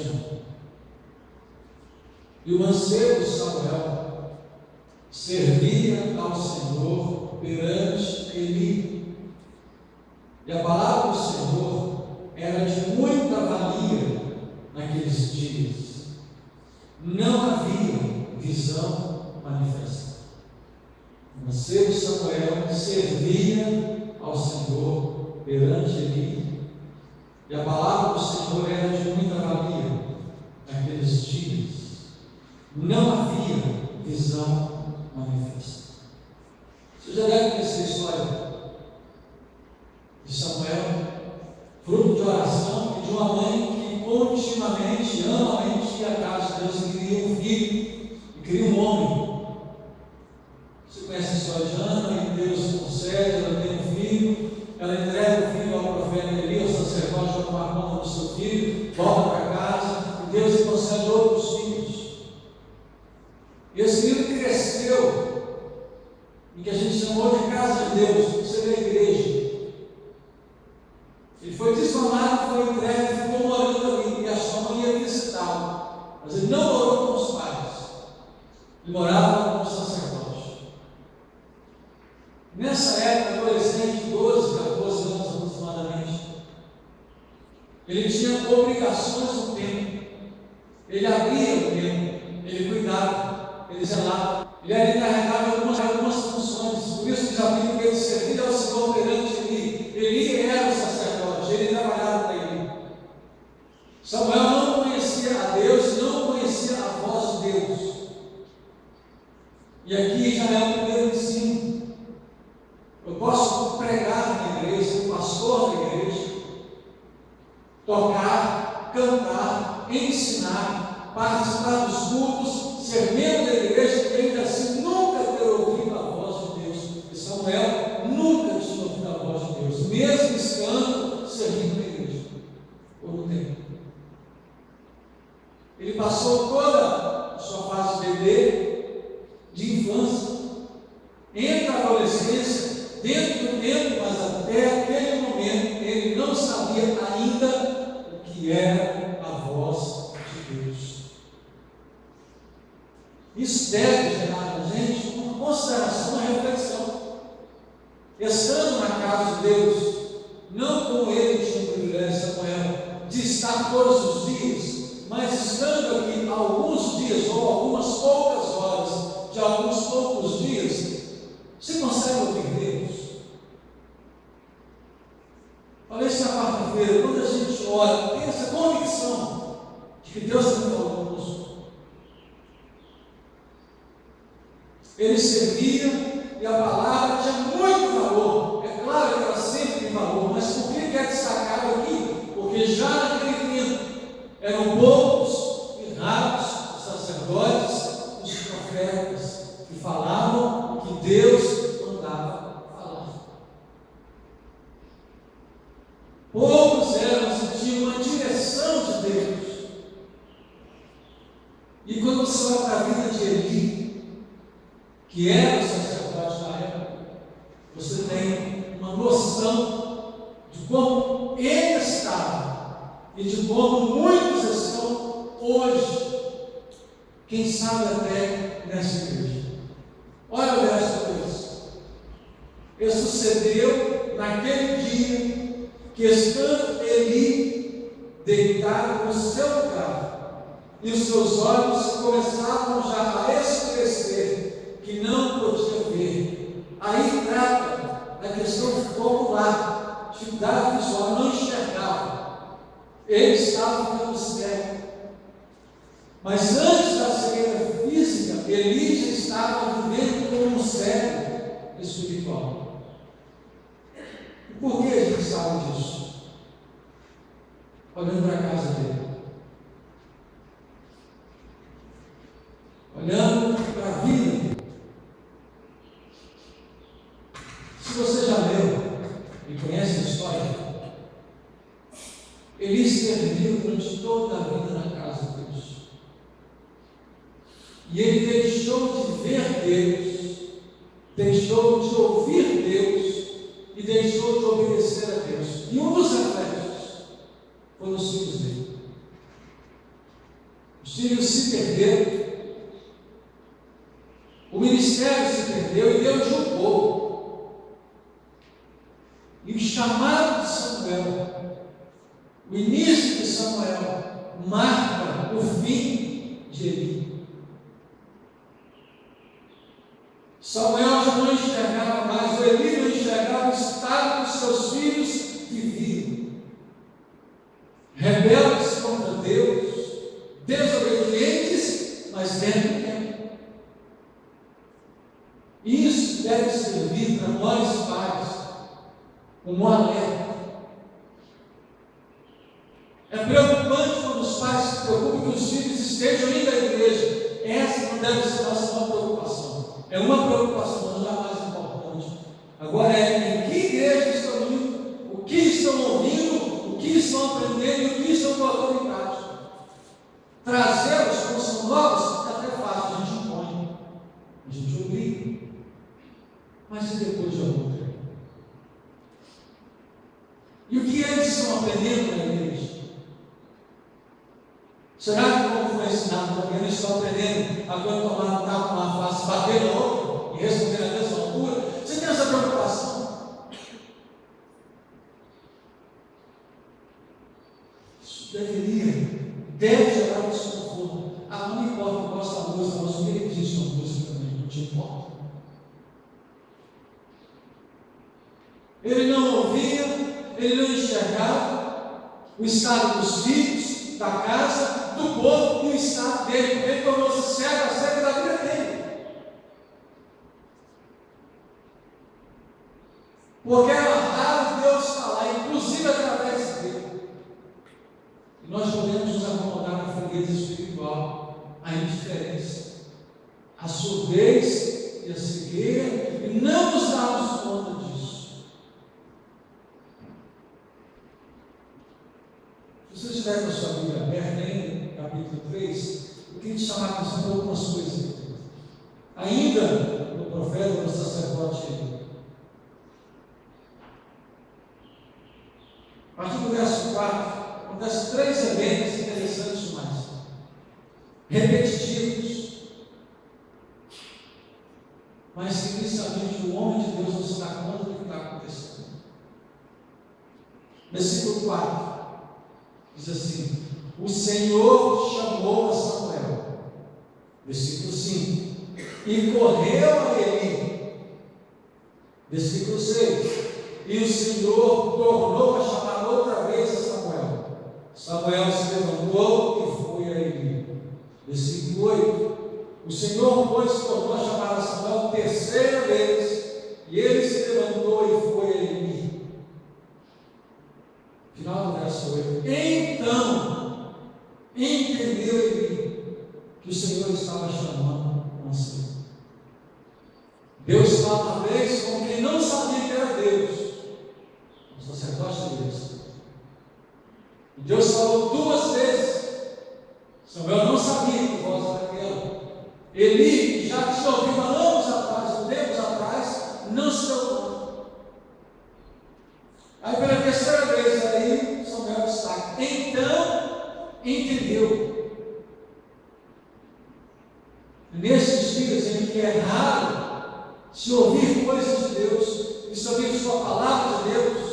junto. E o mancebo Samuel servia ao Senhor perante Eli. E a palavra do Senhor era de muita valia naqueles dias. Não havia visão manifesta. O mancebo Samuel servia ao Senhor perante Eli. E a palavra do Senhor era de muita valia naqueles dias. Não havia visão manifesta. Você já deve conhecer a história de Samuel, fruto de oração e de uma mãe que continuamente, anualmente ia à casa de Deus e queria um filho, e queria um homem. Você conhece a história de Ana, e Deus concede, ela tem um filho, ela entrega o filho ao profeta Eli, ao sacerdote, para tomar conta do seu filho, volta para casa, e Deus lhe concede outros filhos. E esse filho cresceu, em que a gente chamou de casa de Deus, você vê a igreja. Ele foi desmamado, foi entregue, ficou morando ali, e a sua mãe ia visitá-lo. Mas ele não morou com os pais, ele morava com o sacerdote. Nessa época, adolescente, 12, 14 anos aproximadamente, ele tinha obrigações no templo. Ele abria o templo, ele cuidava, ele zelava, ele era encarregado de algumas funções. Por isso que já viu que ele servia ao Senhor perante Eli. Eli era o sacerdote, ele trabalhava para Eli. Samuel não conhecia a Deus, não conhecia a voz de Deus. E aqui já é o primeiro ensino. Eu posso pregar na igreja, ser pastor da igreja, tocar, cantar, ensinar, participar dos cultos, ser membro da igreja, e ainda assim nunca ter ouvido a voz de Deus. E Samuel nunca tinha ouvido a voz de Deus, mesmo estando servindo na igreja, por um tempo. Ele passou toda a sua fase de bebê, de infância, entra a adolescência, dentro do tempo, mas até aquele momento ele não sabia ainda o que era a voz de Deus. Isso deve gerar na gente uma consideração, uma reflexão. Estando na casa de Deus, não como ele tinha o privilégio, Samuel, de estar todos os dias, mas estando aqui alguns dias ou algumas poucas horas de alguns poucos dias, você consegue ouvir Deus? Falei isso na quarta-feira, quando a gente ora, tem essa convicção de que Deus está falando conosco. Ele servia e a palavra tinha muito valor. É claro que ela sempre tem valor, mas por que é destacado aqui? Porque já naquele tempo eram poucos e raros os sacerdotes, os profetas, que falavam que Deus mandava falar. Poucos eram que tinham uma direção de Deus. E quando você vai para a vida de Eli, que era o sacerdote da época, você tem uma noção de como ele estava e de como muitos estão hoje, quem sabe até nessa igreja. Olha o verso 2. E sucedeu naquele dia que, estando Eli deitado no seu lugar, e os seus olhos começavam já a escurecer, que não podia ver. Aí trata da questão ocular, dificuldade visual, não enxergava. Ele estava ficando cego. Mas antes da cegueira física, Eli já estava vivendo como um cego espiritual. E por que a gente sabe disso? Olhando para a casa dele, olhando para a vida. Se você já leu e conhece a história, Eli serviu durante toda a vida na casa de Deus. E ele deixou de ver Deus, deixou de ouvir Deus e deixou de obedecer a Deus. E um dos reflexos foi nos filhos dele. Os filhos se perderam, o ministério se perdeu e Deus julgou. E o chamado de Samuel, o início de Samuel, marca o fim de Eli. Samuel já não enxergava mais, o Eli não enxergava o estado que os seus filhos viviam. Rebeldes contra Deus, desobedientes, mas dentro do tempo. Isso deve servir para nós pais como alerta. É preocupante quando os pais se preocupam que os filhos estejam indo à igreja. Essa não deve ser nossa maior preocupação. É uma preocupação, mas não é a mais importante. Agora é em que igreja estão indo, o que estão ouvindo, o que estão aprendendo e o que estão colocando em prática. Trazê-los como são novos é até fácil, a gente impõe, a gente obriga. Mas e depois de algum tempo? E o que eles estão aprendendo na igreja? Será que, como foi ensinado para eles estão aprendendo a quando tomar um tapa numa face, bater na outra e responder na mesma altura? Você tem essa preocupação? Isso deve gerar um desconforto. Ah, não me importa, eu gosto da música, mas o que existe na música também, não te importa. Ele não ouvia, ele não enxergava o estado dos filhos, da casa, do povo e o estado dele, porque ele tornou-se cego acerca da vida dele. Porque é raro Deus falar, inclusive através dele. E nós podemos nos acomodar na frieza espiritual, a indiferença, a surdez e a cegueira, e não nos darmos conta disso. Se você estiver com a sua Bíblia aberta em capítulo 3, eu queria te chamar a atenção para algumas coisas. Ainda no profeta, no sacerdote, a partir do verso 4, acontecem 3 eventos interessantes demais, repetitivos, mas que inicialmente o homem de Deus não se dá conta do que está acontecendo. Versículo 4 diz assim: o Senhor chamou a Samuel. Versículo 5: e correu a Eli. Versículo 6: e o Senhor tornou a chamar outra vez a Samuel. Samuel se levantou e foi a Eli. Versículo 8: o Senhor, pois, tornou a chamar a Samuel terceira vez, e ele se levantou e foi a Eli. Final do verso 8: então entendeu Eli que o Senhor estava chamando o ancião. Deus fala uma vez com quem não sabia que era Deus, o sacerdote de Deus. E Deus falou 2 vezes. Samuel não sabia que voz era aquela. Eli já tinha ouvido há anos atrás, tempos atrás, não se deu conta. Aí pela terceira vez, aí Samuel destaca: então entendeu. Nesses dias em que é raro se ouvir coisas de Deus e se ouvir sua palavra de Deus,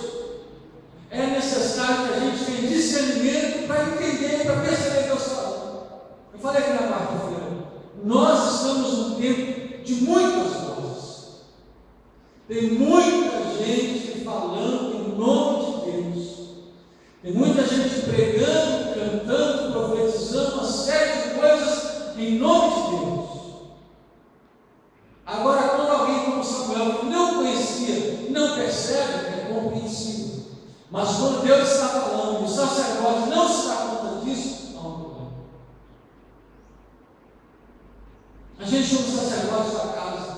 é necessário que a gente tenha discernimento para entender, para perceber Deus falando. Eu falei aqui na quarta-feira, nós estamos num tempo de muitas vozes. Tem muita gente falando em nome de Deus. Tem muita gente pregando, cantando, profetizando uma série de coisas em nome de Deus. Agora, quando alguém como Samuel, que não conhecia, não percebe, é compreensível. Mas quando Deus está falando e o sacerdote não se dá conta disso, há um problema. A gente chama o sacerdote da casa.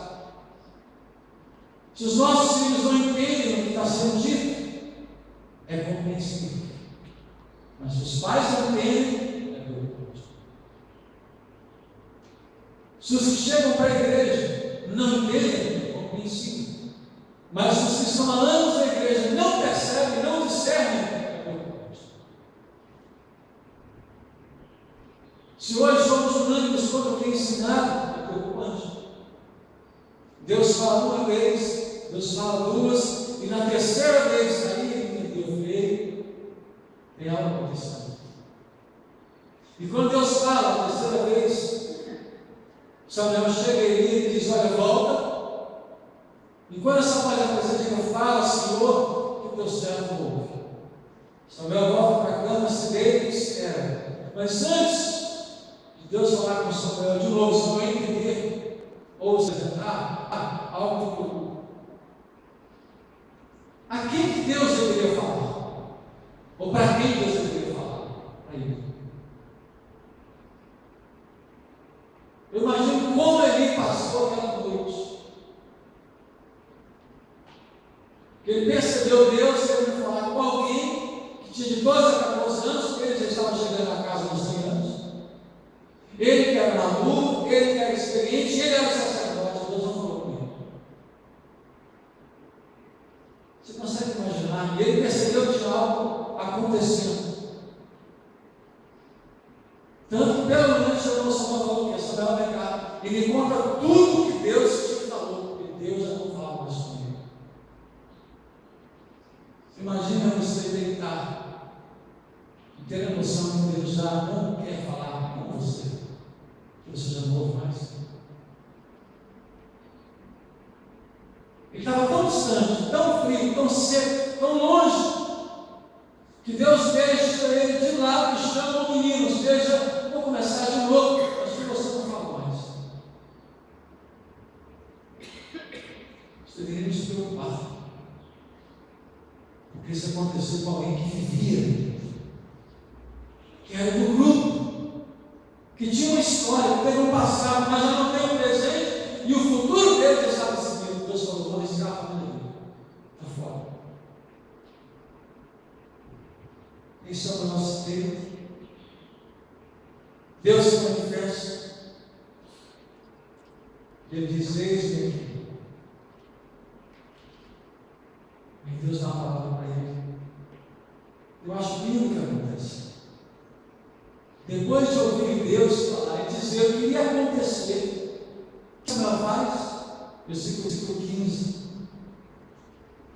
Se os nossos filhos não entendem o que está sendo dito, é compreensível. Mas se os pais não entendem, é preocupante. Se os que chegam para a igreja não entendem, é compreensível. Mas os que estão há anos na igreja não percebem, não discernem, é preocupante. Se hoje somos unânimes quanto ao que é ensinado, é preocupante. Deus fala uma vez, Deus fala duas, e na terceira vez, aí ele entendeu, veio, tem algo acontecendo. E quando Deus fala a terceira vez, Samuel chega e diz: olha, volta. E quando essa voz apresenta, fala: Senhor, que o teu servo ouve. Samuel volta para a cama, se deita e espera. Mas antes de Deus falar com Samuel de novo, Samuel entender, ou se apresentar algo que preocupa. A quem que Deus deveria falar? Ou para quem Deus deveria falar? Para ele. Eu imagino como ele passou aquela noite. Ele percebeu Deus querendo falar com alguém que tinha de 12 a 14 anos, porque ele já estava chegando na casa dos 100 anos. Ele que era maduro, ele que era experiente, ele era sacerdote. Deus não falou com ele. Você consegue imaginar? E ele percebeu que tinha algo acontecendo. Tanto que pelo menos chamou Samuel, falou que Samuel vem cá. Ele conta tudo que Deus te falou, porque Deus já não fala mais com ele. Imagina você deitar e ter a noção que Deus já não quer falar com você, que você já não ouve mais. Ele estava tão distante, tão frio, tão seco, tão longe, que Deus deixa ele de lado e chama o menino: veja, vou começar de novo, acho que você não fala mais. Você deveria se preocupar, porque isso aconteceu com alguém que vivia, que era do grupo, que tinha uma história, que teve um passado, mas já não tem um presente, e o futuro dele já estava decidido. Deus falou: vou riscar a família dele, está fora. Isso é o nosso tempo. Deus se manifesta, ele diz: eis-me aqui. E Deus dá uma palavra para ele. Eu acho lindo o que acontece. Depois de ouvir Deus falar e dizer o que ia acontecer, o que Samuel faz? Versículo 15.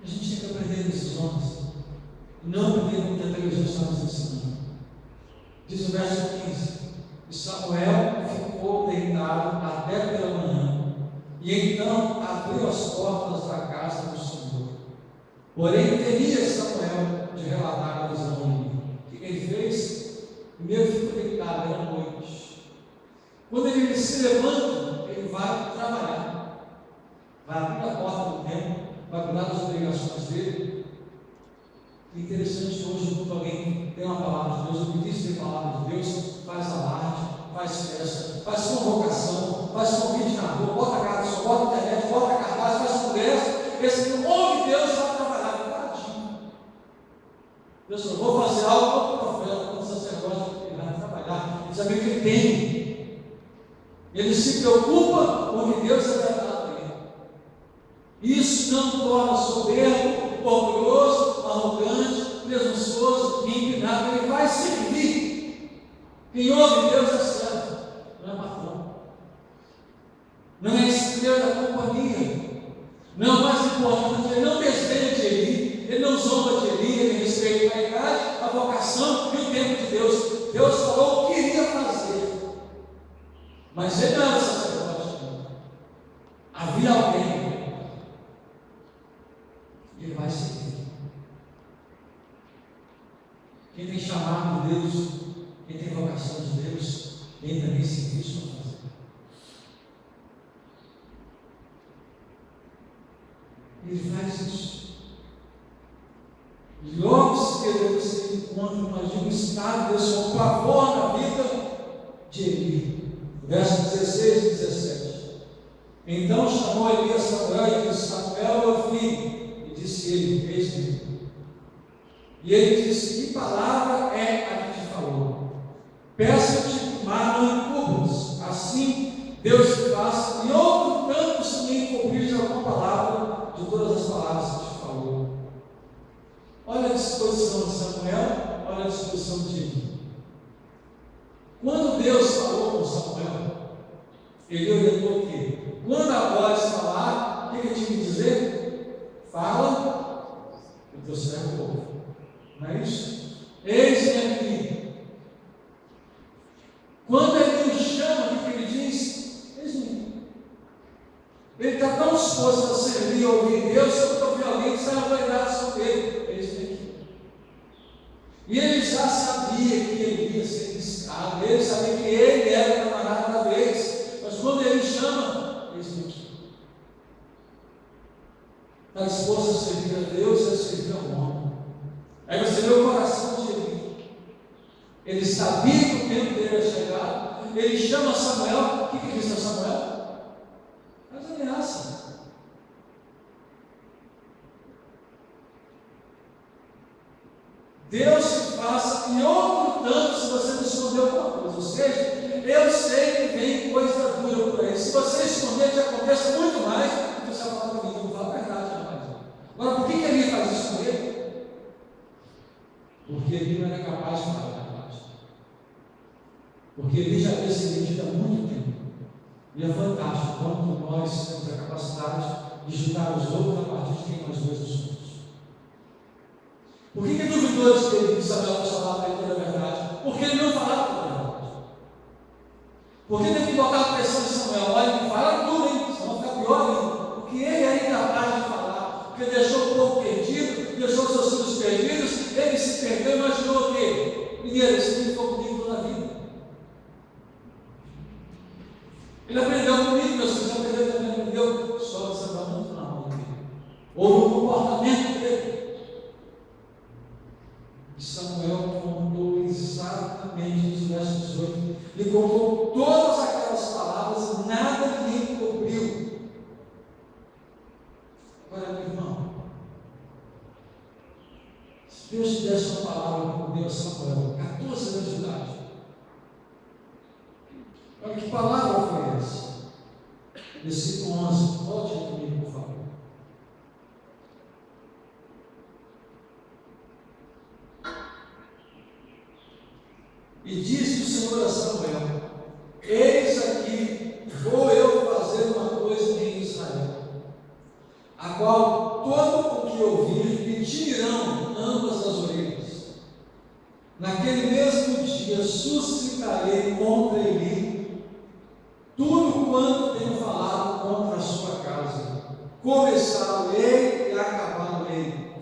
A gente tem que aprender desses homens, não aprender com o que a televisão está nos ensinando. Diz o verso 15: e Samuel ficou deitado até pela manhã, e então abriu as portas da casa do Senhor. Porém, temia Samuel de relatar a visão do inimigo. O que ele fez? Primeiro ficou deitado, era noite. Quando ele se levanta, ele vai trabalhar, vai abrir a porta do templo, vai cuidar das obrigações dele. Interessante, hoje quando alguém tem uma palavra de Deus, o que diz ter palavra de Deus, faz alarde, faz festa, faz convocação, faz convite na rua, bota a cara do sol, bota a internet, bota cartaz, faz congresso. Esse que ouve Deus vai trabalhar paradinho. Deus falou: vou fazer algo como profeta, como sacerdote, ele vai trabalhar, ele sabe o que ele tem. Ele se preocupa com o que Deus é dado a ele. Isso não torna soberbo, orgulhoso, arrogante, presunçoso, empinado. Ele vai servir. Quem ouve Deus é servo, não é patrão, não é estrela da companhia, não é o mais importante. Ele não desdenha de Eli, ele não zomba de Eli, ele respeita a idade, a vocação e o tempo de Deus. Deus falou o que iria fazer, mas ele não era sacerdote, não. Havia alguém. Ele vai seguir. Quem tem chamado de Deus, quem tem vocação de Deus, tem também serviço para fazer. Ele faz isso. E logo se você encontra, imagina o estado desse homem, pavor na vida de Eli. Versos 16 e 17. Então chamou Eli a Samuel e disse: Samuel, meu filho. E disse ele: eis-me. E ele disse: que palavra é a que te falou? Peço-te, mas não encubras. Assim Deus te faça, e outro tanto se me encobrir alguma palavra de todas as palavras que te falou. Olha a disposição de Samuel, olha a disposição de Eli. Quando Deus falou com Samuel, ele orientou o quê? Quando a voz falar, o que ele tinha que dizer? Fala, o teu servo ouve. Não é isso? Eis-me aqui. Quando ele o chama, o que ele diz? Eis-me. Ele está tão disposto a servir e ouvir Deus, que eu ouvi alguém que sai verdade sobre ele. Eis-me aqui. E ele já sabia que ele ia ser buscado, ele sabia que ele era o camarada da vez, mas quando ele chama, eis-me aqui. Está disposto a servir a Deus e a servir ao homem. Aí você vê o coração de Eli. Ele sabia que o tempo dele ia chegar. Ele chama Samuel. O que ele disse a Samuel? Faz ameaça. Deus se faça em outro tanto se você não esconder alguma coisa. Ou seja, eu sei que vem coisa dura por aí. Se você esconder, te acontece muito mais do que você fala para mim. Não fala a verdade, rapaz. Agora, por que ele faz isso com ele? Porque ele não era capaz de falar a verdade. Porque ele já havia sido vendido há muito tempo. E é fantástico quando nós temos a capacidade de julgar os outros a partir de quem nós mesmos somos. Por que duvidou de que Samuel fosse falar para ele toda a verdade? Porque ele não falava toda a verdade. Porque teve que botar pressão em Samuel. Olha, fala tudo, hein? Senão vai ficar pior ainda. Porque ele era incapaz de falar. Porque deixou o povo perdido, deixou seus filhos perdidos, ele se perdeu e imaginou o quê? Primeiro, esse filho ficou comigo toda a vida. Ele aprendeu comigo, meus filhos aprenderam também, aprendeu. Só de Samuel muito na mão dele. Houve um comportamento dele. Samuel contou exatamente nos versos 18. Ele contou todas aquelas palavras e nada lhe encobriu. Agora, meu irmão, se Deus te desse uma palavra como deu a Samuel, 14 anos de idade, olha que palavra foi essa? Versículo 11, volte comigo, por favor. E disse o Senhor a Samuel: eis aqui, vou eu fazer uma coisa em Israel, a qual todo o que ouvir lhe tirarão ambas as orelhas. Naquele mesmo dia suscitarei contra ele tudo quanto tenho falado contra a sua casa, começá-lo-ei e acabá-lo-ei,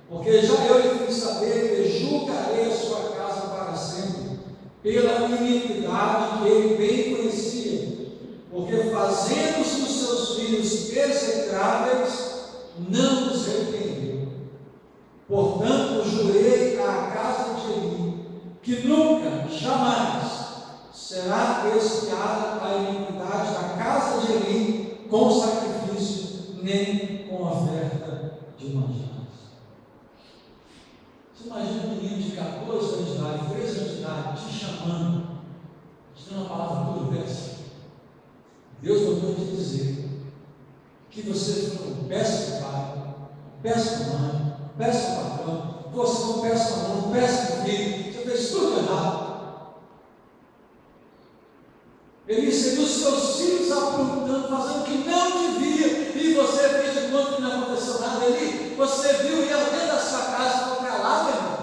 porque já eu lhe fiz saber que julgarei a sua casa para sempre, pela iniquidade que ele bem conhecia, porque fazendo-se os seus filhos execráveis, não os repreendeu. Portanto, jurei à casa de Eli, que nunca, jamais, será expiada a iniquidade da casa de Eli com sacrifício, nem com oferta de manjares. Você imagina um menino de 14 anos de idade, 13 anos de idade, te chamando, te dando uma palavra dura dessa. Deus mandou te dizer que você não peça para o pai, peça para a mãe, peça para o patrão, você não peça para o aluno, peça para o filho, você fez tudo errado. Ele viu os seus filhos aprontando, fazendo o que não devia, e você fez de conta que não aconteceu nada. Ele, você viu e ela dentro da sua casa, ficou calado, irmão.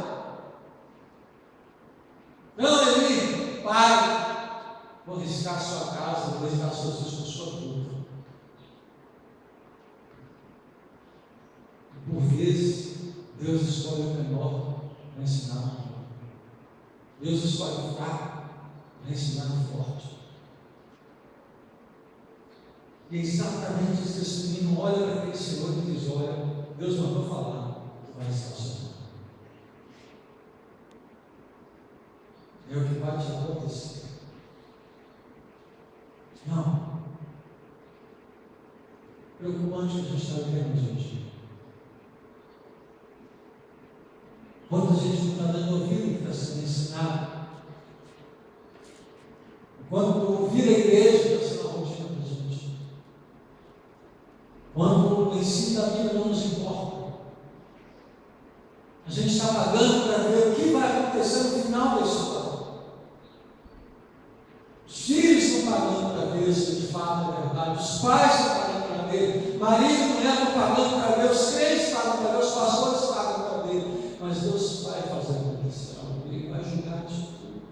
Não, Eli, pai, vou riscar a sua casa, vou riscar seus filhos com sua culpa. Por vezes, Deus escolhe o menor para ensinar o maior. Deus escolhe o fraco para ensinar o forte. E exatamente isso que esse menino olha para aquele Senhor e diz: olha, Deus mandou falar, tu vai estar só. É o que vai te acontecer. Não. Preocupante que a gente está vivendo hoje. Quando a gente não está dando ouvido que está sendo ensinado, quando ouvir a igreja está sendo a rotina da gente, quando o ensino da Bíblia não nos importa, a gente está pagando para ver o que vai acontecer no final da história. Os filhos estão pagando para ver se de fato é verdade. Os pais estão pagando para ver. Marido e mulher estão pagando para ver. Os crentes pagam para ver. Os pastores pagam para ver. Mas Deus vai fazer acontecer algo. Ele vai julgar isso tudo.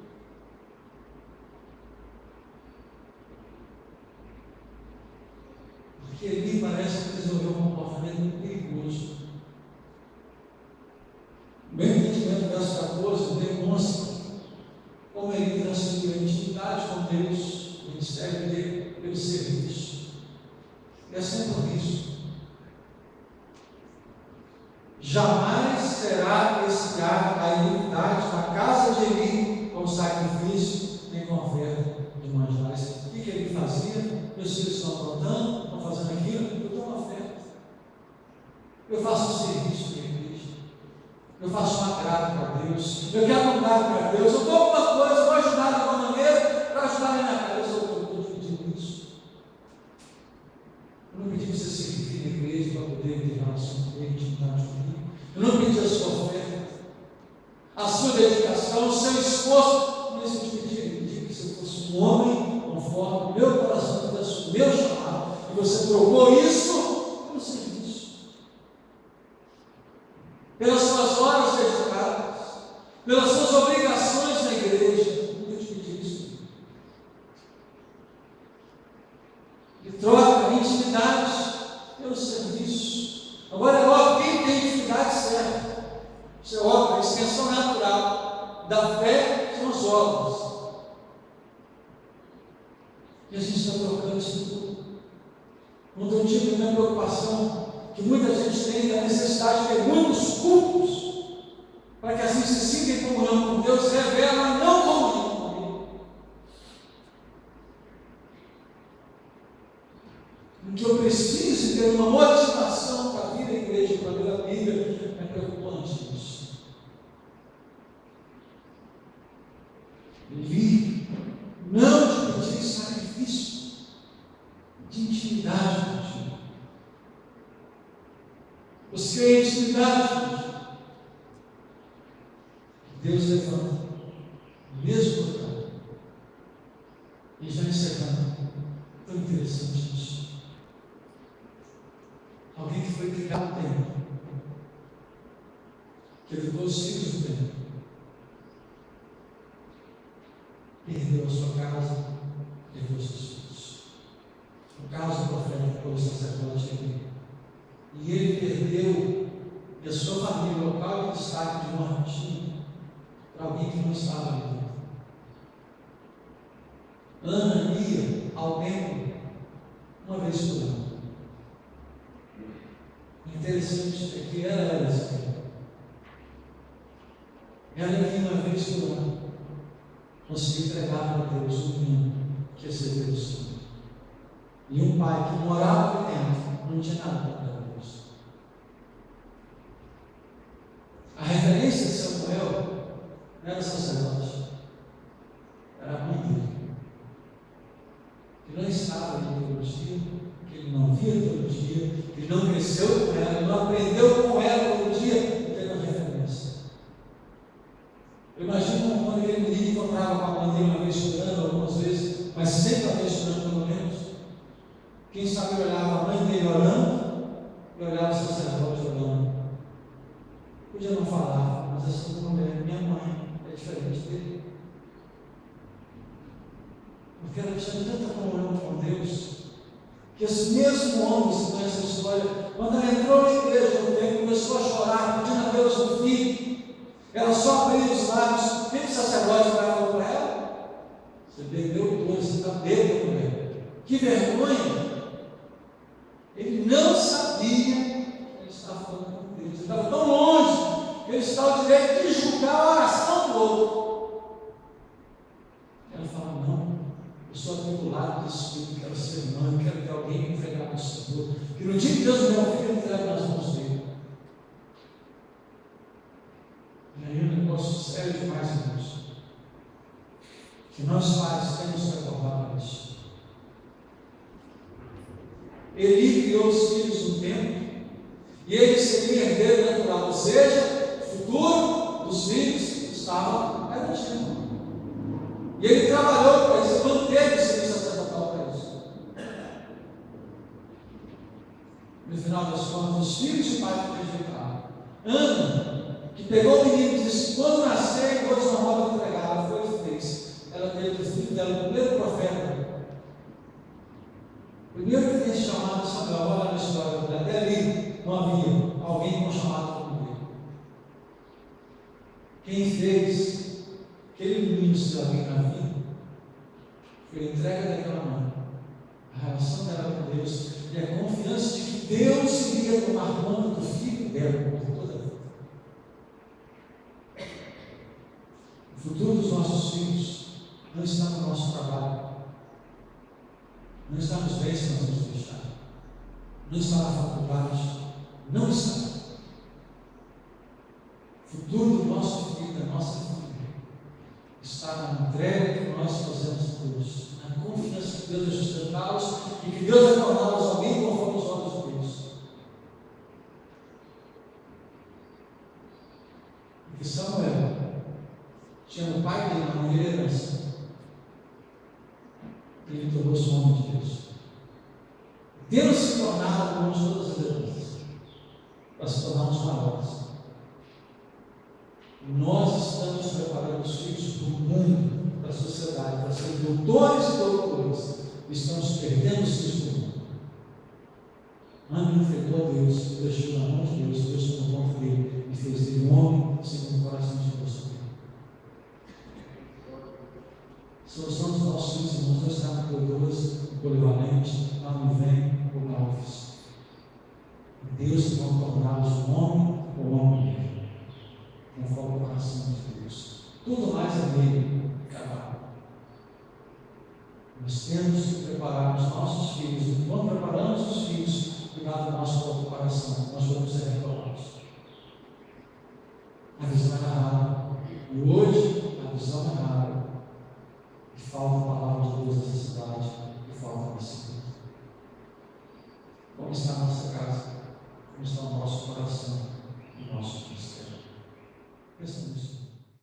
Porque ele parece desenvolver um comportamento muito perigoso. O meu entendimento, verso 14, demonstra como ele transferiu a intimidade com Deus, o ministério dele, pelo serviço. E assim por isso, jamais será desviar a iniquidade da casa de Eli com sacrifício, nem com oferta de manjares. O que ele fazia? Meus filhos estão aprontando, estão fazendo aquilo, eu dou uma oferta. Eu faço um serviço para a igreja. Eu faço um agrado para Deus. Eu quero um agrado para Deus. Eu dou alguma coisa, eu vou ajudar de alguma maneira para ajudar a minha casa. Eu estou pedindo isso. Eu não pedi para você servir na igreja para poder ter relação com Ele, intimidade comigo. Eu não pedi a sua oferta, a sua dedicação, o seu esforço. Mas eu te pedi que você fosse um homem conforme o meu coração, o meu chamado. E você trocou isso pelo serviço. Pelas suas horas dedicadas, pelas suas obrigações na igreja. Eu te pedi isso. E troca a intimidade pelo serviço. Agora é óbvio, quem tem intimidade certa? Isso é óbvio, a extensão natural da fé são as obras. E a gente está trocando isso tudo. Não tem tipo de minha preocupação que muita gente tem da necessidade de ter muitos cultos, para que assim se sinta em comunhão com Deus, revela não comunhão com Ele. O que eu preciso ter uma motivação para vir à igreja, para ler a Bíblia, é preocupante isso. Ele não te pedir sacrifício de intimidade contigo. Busquei a intimidade. Deus levanta o mesmo lugar. E já encerrando. Tão interessante isso. Alguém que foi criado no templo, que educou os filhos do templo, perdeu a sua casa, perdeu os seus filhos. No caso do profeta, foi o sacerdote aqui. E ele perdeu, e a sua família, o local de destaque de uma rotina, para alguém que não estava ali dentro. Ana ia ao templo uma vez por ano. O interessante é que ela era assim. Ela ia uma vez por ano conseguir entregar para Deus um menino que ia ser Deus. E um pai que morava no templo não tinha nada para dar. A referência de Samuel não era sacerdote, era a mãe dele, que não estava ali todo dia, que ele não via todo dia, que ele não cresceu com ela, não aprendeu com ela todo dia, não teve uma referência. Eu imagino quando aquele menino encontrava com a mãe dele uma vez chorando, algumas vezes, mas sempre uma vez chorando pelo menos. Quem sabe olhava a mãe dele orando e olhava o sacerdote orando. Podia não falar, mas essa mulher, minha mãe, é diferente dele. Porque ela tinha tanta comunhão com Deus, que esse mesmo homem, se conhece essa história, quando ela entrou na igreja no tempo, começou a chorar, pedindo a Deus um filho, ela só abriu os lábios. O que o sacerdote falou para ela? Você bebeu dois, você está bêbado, mulher. Que vergonha! Ele não sabia que ele estava falando com Deus. Ele estava tão longe que ele estava ao direito de julgar a oração do outro. Ela fala: não, eu sou atribulado desse filho, quero ser mãe, quero ter alguém que entregar para o Senhor. Que no dia que Deus me der um filho, eu entrego nas mãos dele. E aí um negócio sério demais, irmãos, que nós pais temos que acordar para isso. Eli criou os filhos no tempo, e ele seria herdeiro natural, ou seja, o futuro dos filhos estava garantido. E ele trabalhou para manter dos filhos de pais que rejeitaram. Ana, que pegou o menino e disse: quando nascer, vou te uma roda entregar. Ela foi e fez. Ela teve o filho dela, o primeiro profeta. Primeiro que tem chamado Samuel, olha na história, até ali não havia alguém com chamado como ele. Quem fez aquele menino ser alguém na vida foi a entrega daquela mãe, a relação dela com Deus e a confiança de que Deus iria tomar conta do filho dela por toda a vida. O futuro dos nossos filhos não está no nosso trabalho, não está nos bens que nós vamos deixar, não está na faculdade, não está. O futuro do nosso filho, da nossa família, está na entrega que nós fazemos a Deus, na confiança que Deus vai sustentá-los e que Deus vai torná-los alguém conforme os olhos de Deus. Porque Samuel tinha no pai dele uma mulher herança. Ele tornou-se um homem de Deus. Deus se tornava como todas as heranças, para se tornarmos maiores. Nós estamos preparando os filhos para o mundo, para a sociedade, para serem doutores e doutores. Estamos perdendo os filhos do mundo. Ana enfrentou a Deus, deixou na mão de Deus, Deus tomou conta dele e fez dele um homem segundo o coração de Deus. A solução dos nossos filhos, irmãos, não está na doutores, no polivalente, lá no vem ou na office. Deus que vai torná-los um homem ou uma mulher, conforme o coração de Deus. Tudo mais é nele, acabado. Nós temos que preparar os nossos filhos, e quando preparamos os filhos, cuidar do nosso próprio coração, nós vamos ser reprovados. A visão é rara, e hoje a visão é rara, e falta a palavra de Deus nessa cidade, e falta a disciplina. Como está a nossa casa? Como está o nosso coração e o nosso ministério? Pensa nisso.